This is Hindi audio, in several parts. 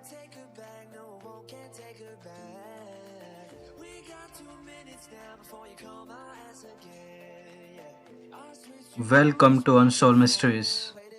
take her back, no one can take her back. We got 2 minutes now before you call my ass again. Yeah. I'll switch welcome to unsolved mysteries.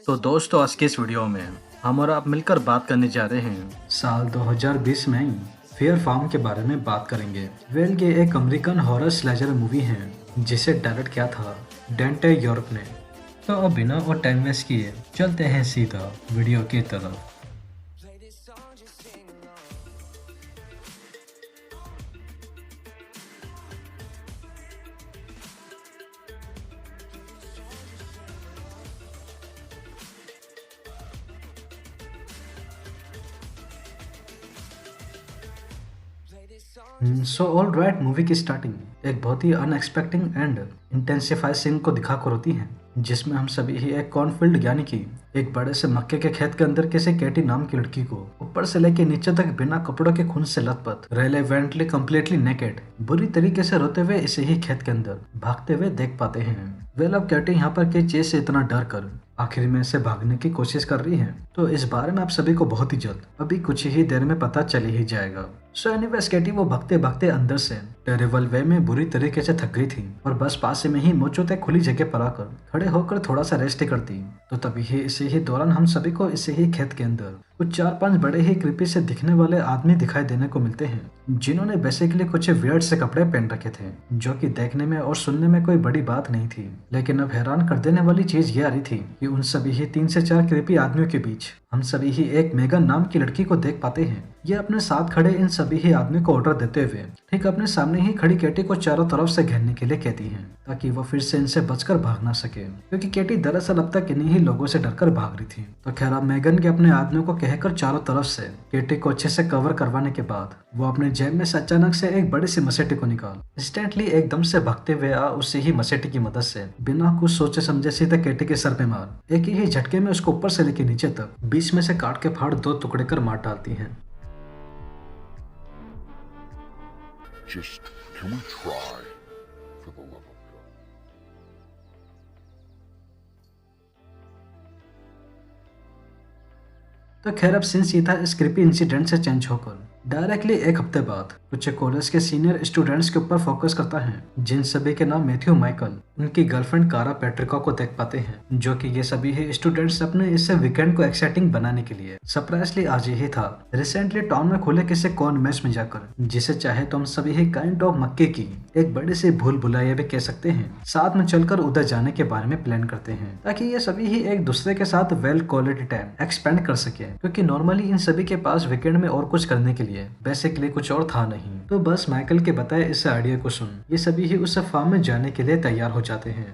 तो दोस्तों, आज की इस वीडियो में हम और आप मिलकर बात करने जा रहे हैं साल 2020 में ही फेयर फार्म के बारे में बात करेंगे। ये एक अमेरिकन हॉरर स्लेजर मूवी है जिसे डायरेक्ट किया था डेंटे यॉर्क ने। तो अब बिना और टाइम वेस्ट किए चलते हैं सीधा वीडियो की तरफ। play this song, just sing along. Play this song. So all right, movie की स्टार्टिंग एक बहुत ही अनएक्सपेक्टिंग एंड इंटेंसिफाई सीन को दिखाकर होती है, जिसमें हम सभी ही एक कॉर्नफील्ड यानी कि एक बड़े से मक्के के खेत के अंदर किसी कैटी नाम की लड़की को ऊपर से लेके नीचे तक बिना कपड़ों के खून से लथपथ, रेलेवेंटली कंप्लीटली नेकेड, बुरी तरीके से रोते हुए इसे ही खेत के अंदर भागते हुए देख पाते हैं। वेल, अब कैटी यहाँ पर के चीज से इतना डर कर आखिर में से भागने की कोशिश कर रही है, तो इस बारे में आप सभी को बहुत ही जल्द अभी कुछ ही देर में पता चल ही जाएगा। सो एनीवेज, कैटी वो भागते भागते अंदर से टेरेबल वे में बुरी तरीके से थक गई थी और बस पास में ही मोचोते खुली जगह पर आकर खड़े होकर थोड़ा सा रेस्ट करती। तो तभी ही इसी ही दौरान हम सभी को इसे ही खेत के अंदर कुछ 4-5 बड़े ही क्रीपी से दिखने वाले आदमी दिखाई देने को मिलते हैं, जिन्होंने बेसिकली कुछ वियर्ड से कपड़े पहन रखे थे, जो कि देखने में और सुनने में कोई बड़ी बात नहीं थी। लेकिन अब हैरान कर देने वाली चीज ये आ रही थी कि उन सभी ही 3 से 4 क्रीपी आदमियों के बीच हम सभी ही एक मेगन नाम की लड़की को देख पाते हैं। ये अपने साथ खड़े इन सभी ही आदमी को ऑर्डर देते हुए ठीक अपने सामने ही खड़ी कैटी को चारों तरफ से घेरने के लिए कहती है, ताकि वो फिर से इनसे बचकर भाग ना सके, क्योंकि कैटी दरअसल अब तक इन्हीं ही लोगों से डरकर भाग रही थी। तो खैर, अब मेगन के अपने आदमियों को कहकर चारों तरफ से कैटी को अच्छे से कवर करवाने के बाद वो अपने जेब में से अचानक से एक बड़ी सी मसेटी को निकाल इंस्टेंटली एकदम से भागते हुए आ उसी ही मसेटी की मदद से बिना कुछ सोचे समझे सीधे कैटी के सर पे मार एक ही झटके में उसको ऊपर से लेके नीचे तक बीच में से काट के फाड़ 2 टुकड़े कर मार डालती है। Just, can we try? For the love of God. तो खैर, अब सीन सीधा इस क्रीपी इंसिडेंट से चेंज होकर डायरेक्टली एक हफ्ते बाद कुछ कॉलेज के सीनियर स्टूडेंट्स के ऊपर फोकस करता है, जिन सभी के नाम मैथ्यू माइकल, उनकी गर्लफ्रेंड कारा पैट्रिका को देख पाते हैं, जो कि ये सभी ही स्टूडेंट्स अपने इससे वीकेंड को एक्साइटिंग बनाने के लिए सरप्राइजली आज ही था रिसेंटली टाउन में खुले किसी कॉर्न मैच में जाकर, जिसे चाहे तो हम सभी ही काइंड ऑफ मक्के की एक बड़ी सी भूल भुलाइया भी कह सकते हैं, साथ में चलकर उधर जाने के बारे में प्लान करते हैं, ताकि ये सभी ही एक दूसरे के साथ वेल क्वालिटी टाइम एक्सपेंड कर सके, क्योंकि नॉर्मली इन सभी के पास वीकेंड में और कुछ करने के लिए बेसिकली कुछ और था नहीं। तो बस माइकल के बताए इस आइडिया को सुन ये सभी ही उस फार्म में जाने के लिए तैयार हो जाते हैं।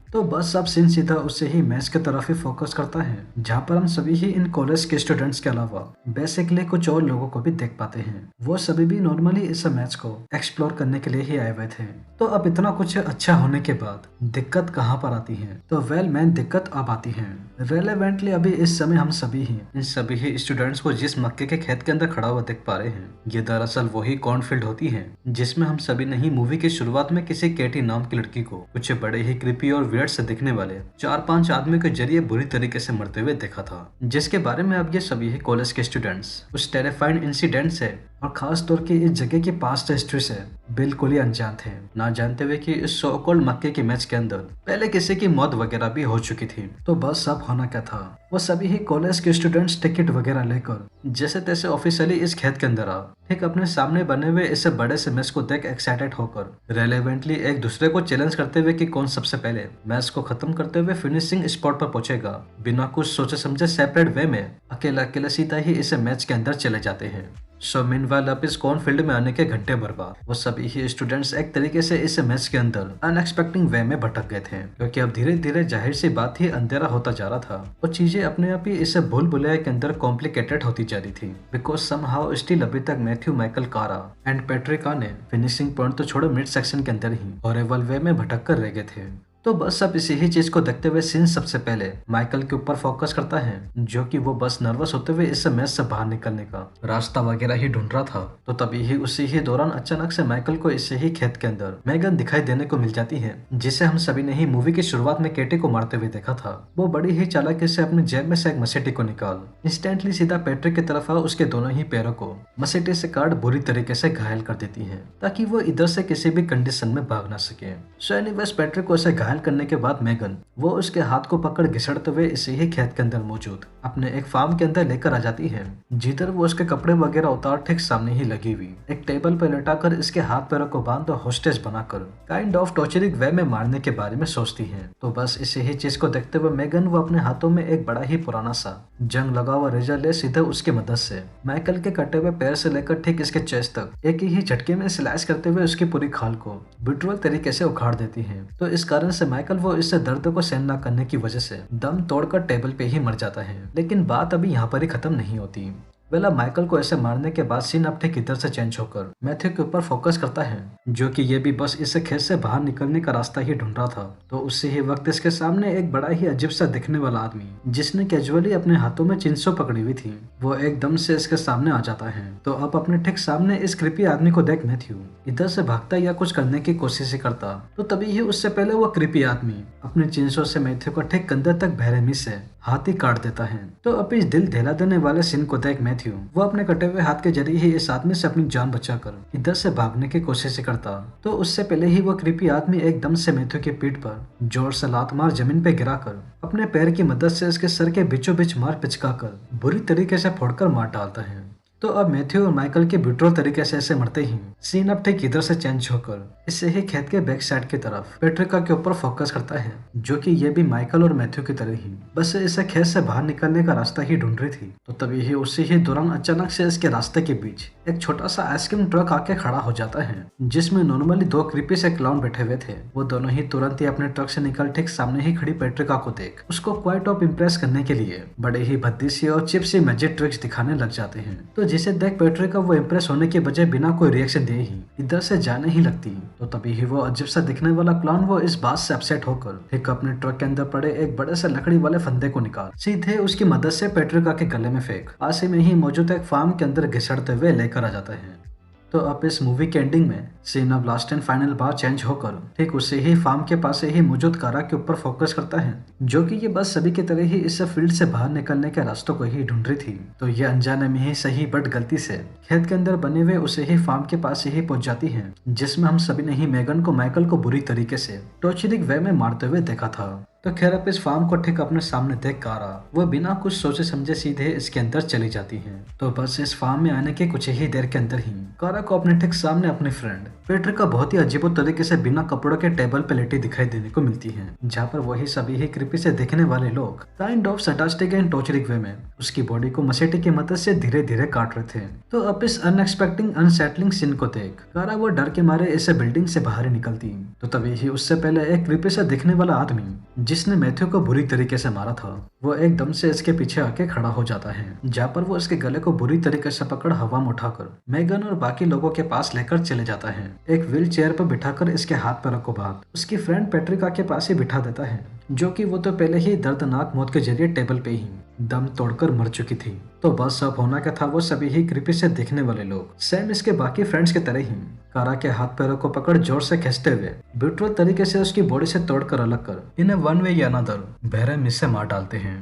तो बस अब सीन सीधा उससे ही मैच की तरफ ही फोकस करता है, जहाँ पर हम सभी ही इन कॉलेज के स्टूडेंट्स के अलावा बेसिकली कुछ और लोगों को भी देख पाते हैं। वो सभी भी नॉर्मली इस मैच को एक्सप्लोर करने के लिए ही आए हुए थे। तो अब इतना कुछ अच्छा होने के बाद दिक्कत कहाँ पर आती है? तो वेल मैन, दिक्कत अब आती है रेलेवेंटली अभी इस समय हम सभी ही इन सभी ही स्टूडेंट्स को जिस मक्के के खेत के अंदर खड़ा हुआ देख पा रहे हैं, ये दरअसल वही कॉर्नफील्ड होती है जिसमें हम सभी ने ही मूवी की शुरुआत में किसी कैटी नाम की लड़की को कुछ बड़े ही क्रीपी और वियर्ड से दिखने वाले 4-5 आदमियों के जरिए बुरी तरीके से मरते हुए देखा था, जिसके बारे में अब ये सभी ही कॉलेज के स्टूडेंट्स उस टेरिफाइंग इंसिडेंट से और खास तौर की इस जगह की पास्ट हिस्ट्री से बिल्कुल ही अनजान थे, ना जानते हुए कि इस सो कॉल्ड मक्के के मैच के अंदर पहले किसी की मौत वगैरह भी हो चुकी थी। तो बस अब होना क्या था, वो सभी ही कॉलेज के स्टूडेंट्स टिकट वगैरह लेकर जैसे तैसे ऑफिशियली इस खेत के अंदर आ ठीक अपने सामने बने हुए इस बड़े से मैच को देख एक्साइटेड होकर रेलेवेंटली एक दूसरे को चैलेंज करते हुए कि कौन सबसे पहले मैच को खत्म करते हुए फिनिशिंग स्पॉट पर पहुंचेगा, बिना कुछ सोचे समझे सेपरेट वे में अकेला अकेला सीधा ही इस मैच के अंदर चले जाते हैं। सो मीनवाइल अब इस कॉर्नफील्ड में आने के घंटे भर बाद वो सभी ही स्टूडेंट्स एक तरीके से इस मैच के अंदर अनएक्सपेक्टिंग वे में भटक गए थे, क्योंकि अब धीरे धीरे जाहिर सी बात ही अंधेरा होता जा रहा था और चीजें अपने आप ही इस भूल भुलैया के अंदर कॉम्प्लिकेटेड होती जा रही थी, बिकॉज समहाउ स्टिल अभी तक मैथ्यू माइकल, कारा एंड पैट्रिका ने फिनिशिंग पॉइंट तो छोड़ो मिड सेक्शन के अंदर ही हॉरेबल वे में भटक कर रह गए थे। तो बस अब इसी ही चीज को देखते हुए सीन सबसे पहले माइकल के ऊपर फोकस करता है, जो कि वो बस नर्वस होते हुए इस मैच से बाहर निकलने का रास्ता वगैरह ही ढूंढ रहा था। तो तभी ही उसी ही दौरान अचानक से माइकल को इसी ही खेत के अंदर मेगन दिखाई देने को मिल जाती है, जिसे हम सभी ने ही मूवी की शुरुआत में केटी को मारते हुए देखा था। वो बड़ी ही चालाकी से अपने जेब में से एक मसेटी को निकाल इंस्टेंटली सीधा पैट्रिक की तरफ आ उसके दोनों ही पैरों को मसेटी से काट बुरी तरीके से घायल कर देती है, ताकि वो इधर से किसी भी कंडीशन में भाग ना सके। सो एनीवेज पैट्रिक को ऐसे घायल करने के बाद मेगन वो उसके हाथ को पकड़ घिसड़ते हुए इसी ही खेत के अंदर मौजूद अपने एक फार्म के अंदर लेकर आ जाती है, जिधर वो उसके कपड़े वगैरह उतार ठीक सामने ही लगी हुई एक टेबल पर लेटाकर इसके हाथ पैरों को बांध और होस्टेज बनाकर काइंड ऑफ टॉर्चरिंग वे में मारने के बारे में सोचती है। तो बस इसी ही चीज को देखते हुए मेगन वो अपने हाथों में एक बड़ा ही पुराना सा जंग लगा हुआ रेजर ले सीधे उसकी मदद से माइकल के कटे हुए पैर से लेकर ठीक इसके चेस्ट तक एक ही झटके में स्लाइस करते हुए उसकी पूरी खाल को ब्रूटल तरीके से उखाड़ देती है। तो इस कारण से माइकल वो इससे दर्द को सहन न करने की वजह से दम तोड़कर टेबल पे ही मर जाता है। लेकिन बात अभी यहाँ पर ही खत्म नहीं होती। वेला माइकल को ऐसे मारने के बाद सीन अब ठीक इधर से चेंज होकर मैथ्यू के ऊपर फोकस करता है, जो कि ये भी बस इस खेत से बाहर निकलने का रास्ता ही ढूंढ रहा था। तो उसी ही वक्त इसके सामने एक बड़ा ही अजीब सा दिखने वाला आदमी, जिसने कैजुअली अपने हाथों में चिंसो पकड़ी हुई थी, वो एकदम से इसके सामने आ जाता है। तो अब अपने ठीक सामने इस क्रिपी आदमी को देख मैथ्यू इधर से भागता या कुछ करने की कोशिश ही करता। तो तभी ही उससे पहले वो क्रिपी आदमी अपने चिंसो से मैथ्यू को ठीक कंधे तक बेरहमी से हाथ ही काट देता है। तो अब इस दिल दहला देने वाले सीन को देख मैथ्यू वो अपने कटे हुए हाथ के जरिए ही इस आदमी से अपनी जान बचाकर इधर से भागने की कोशिश करता। तो उससे पहले ही वो क्रीपी आदमी एकदम से मैथ्यू की पीठ पर जोर से लात मार जमीन पे गिराकर अपने पैर की मदद से इसके सर के बीचों बीच मार पिचकाकर बुरी तरीके से फोड़कर मार डालता है। तो अब मैथ्यू और माइकल के ब्रूटल तरीके से ऐसे मरते ही सीन अब ठीक इधर से चेंज होकर इससे ही खेत के बैक साइड की तरफ पेट्रिका के ऊपर फोकस करता है, जो कि ये भी माइकल और मैथ्यू की तरह ही बस इसे खेत से बाहर निकलने का रास्ता ही ढूंढ रही थी। तो तभी ही उसी ही दौरान अचानक से इसके रास्ते के बीच एक छोटा सा आइसक्रीम ट्रक आके खड़ा हो जाता है, जिसमें नॉर्मली दो क्रीपी से क्लाउन बैठे हुए थे। वो दोनों ही तुरंत ही अपने ट्रक से निकल ठीक सामने ही खड़ी पेट्रिका को देख उसको क्वाइट ऑफ इम्प्रेस करने के लिए बड़े ही भद्दी सी और चिप सी मैजिक ट्रिक्स दिखाने लग जाते हैं। तो जिसे देख पेट्रिका वो इम्प्रेस होने के बजाय बिना कोई रिएक्शन दे ही इधर से जाने ही लगती। तो तभी ही वो अजीब सा दिखने वाला क्लाउन वो इस बात से अपसेट होकर एक अपने ट्रक के अंदर पड़े एक बड़े से लकड़ी वाले फंदे को निकाल सीधे उसकी मदद से पेट्रिका के गले में फेंक पास में ही मौजूद एक फार्म के अंदर घिसड़ते हुए लेकर आ जाता है। तो अब इस मूवी के एंडिंग में सीन अब last and final bar change होकर ठीक उसे ही फार्म के पास ही मौजूद कारा के ऊपर फोकस करता है, जो कि ये बस सभी की तरह ही इस फील्ड से बाहर निकलने के रास्तों को ही ढूंढ रही थी। तो ये अनजाने में ही सही बट गलती से खेत के अंदर बने हुए उसे ही फार्म के पास ही पहुंच जाती है, जिसमें हम सभी ने ही मेगन को माइकल को बुरी तरीके से टॉर्चरिंग वे में मारते हुए देखा था। तो खैर अब इस फार्म को ठीक अपने सामने देख कारा वो बिना कुछ सोचे समझे सीधे इसके अंदर चली जाती है। तो बस इस फार्म में आने के कुछ ही देर के अंदर ही कारा को अपने ठीक सामने अपनी फ्रेंड पेट्रिका बहुत ही अजीबो तरीके से बिना कपड़ों के टेबल पे लेटी दिखाई देने को मिलती है, जहाँ पर वही सभी ही क्रीपी से देखने वाले लोग काइंड ऑफ सटास्टिक एंड टॉर्चरिंग वे में उसकी बॉडी को मसेटी की मदद से धीरे धीरे काट रहे थे। तो अब इस अनएक्सपेक्टिंग अनसेटलिंग सीन को देख कारा वो डर के मारे इसे बिल्डिंग से बाहर निकलती। तो तभी ही उससे पहले एक क्रीपी से दिखने वाला आदमी जिसने मैथ्यू को बुरी तरीके से मारा था वो एकदम से इसके पीछे आके खड़ा हो जाता है, जहाँ पर वो इसके गले को बुरी तरीके से पकड़ हवा में उठाकर मेगन और बाकी लोगों के पास लेकर चले जाता है। एक व्हील चेयर पर बिठाकर इसके हाथ पैरों को बांध उसकी फ्रेंड पेट्रिका के पास ही बिठा देता है, जो कि वो तो पहले ही दर्दनाक मौत के जरिए टेबल पे ही दम तोड़कर मर चुकी थी। तो बस अब होना क्या था, वो सभी ही क्रीपी से दिखने वाले लोग सेम इसके बाकी फ्रेंड्स की तरह ही कारा के हाथ पैरों को पकड़ जोर से खींचते हुए ब्रूटल तरीके से उसकी बॉडी से तोड़कर अलग कर इन्हें वन वे या अनदर बेरहमी से मार डालते हैं।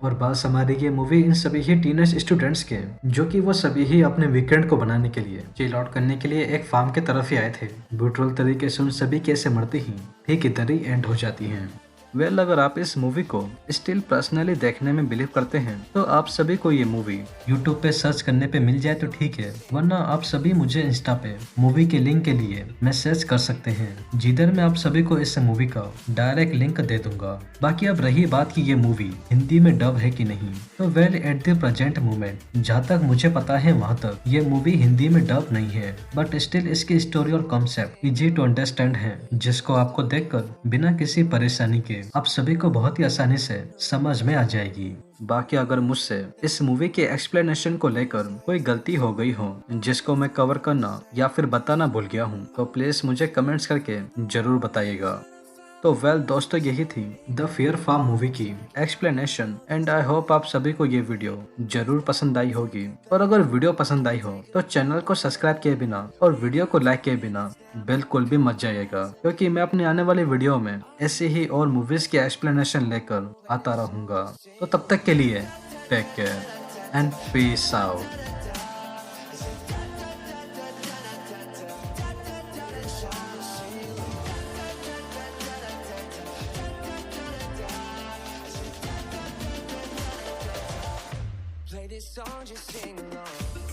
और बस हमारी ये मूवी इन सभी ही टीनेज स्टूडेंट्स के, जो कि वो सभी ही अपने वीकेंड को बनाने के लिए चिल आउट करने के लिए एक फार्म के तरफ ही आए थे, ब्रूटल तरीके से उन सभी के ऐसे मरते ही ठीक इधर ही एंड हो जाती हैं। वेल अगर आप इस मूवी को स्टिल पर्सनली देखने में बिलीव करते हैं तो आप सभी को ये मूवी यूट्यूब पे सर्च करने पे मिल जाए तो ठीक है, वरना आप सभी मुझे इंस्टा पे मूवी के लिंक के लिए मैसेज कर सकते हैं, जिधर मैं आप सभी को इस मूवी का डायरेक्ट लिंक दे दूंगा। बाकी अब रही बात की ये मूवी हिंदी में डब है कि नहीं, तो well at the present moment जहाँ तक मुझे पता है वहाँ तक ये मूवी हिंदी में डब नहीं है, बट स्टिल इसकी स्टोरी और कॉन्सेप्ट इजी टू अंडरस्टैंड है, जिसको आपको देखकर बिना किसी परेशानी के आप सभी को बहुत ही आसानी से समझ में आ जाएगी। बाकी अगर मुझसे इस मूवी के एक्सप्लेनेशन को लेकर कोई गलती हो गई हो जिसको मैं कवर करना या फिर बताना भूल गया हूँ तो प्लीज मुझे कमेंट्स करके जरूर बताइएगा। तो वेल दोस्तों, यही थी द फियर फार्म मूवी की एक्सप्लेनेशन एंड आई होप आप सभी को ये वीडियो जरूर पसंद आई होगी। और अगर वीडियो पसंद आई हो तो चैनल को सब्सक्राइब किए बिना और वीडियो को लाइक किए बिना बिल्कुल भी मत जाइएगा, क्योंकि मैं अपने आने वाले वीडियो में ऐसे ही और मूवीज की एक्सप्लेनेशन लेकर आता रहूंगा। तो तब तक के लिए take care and peace out. Play this song, just sing along.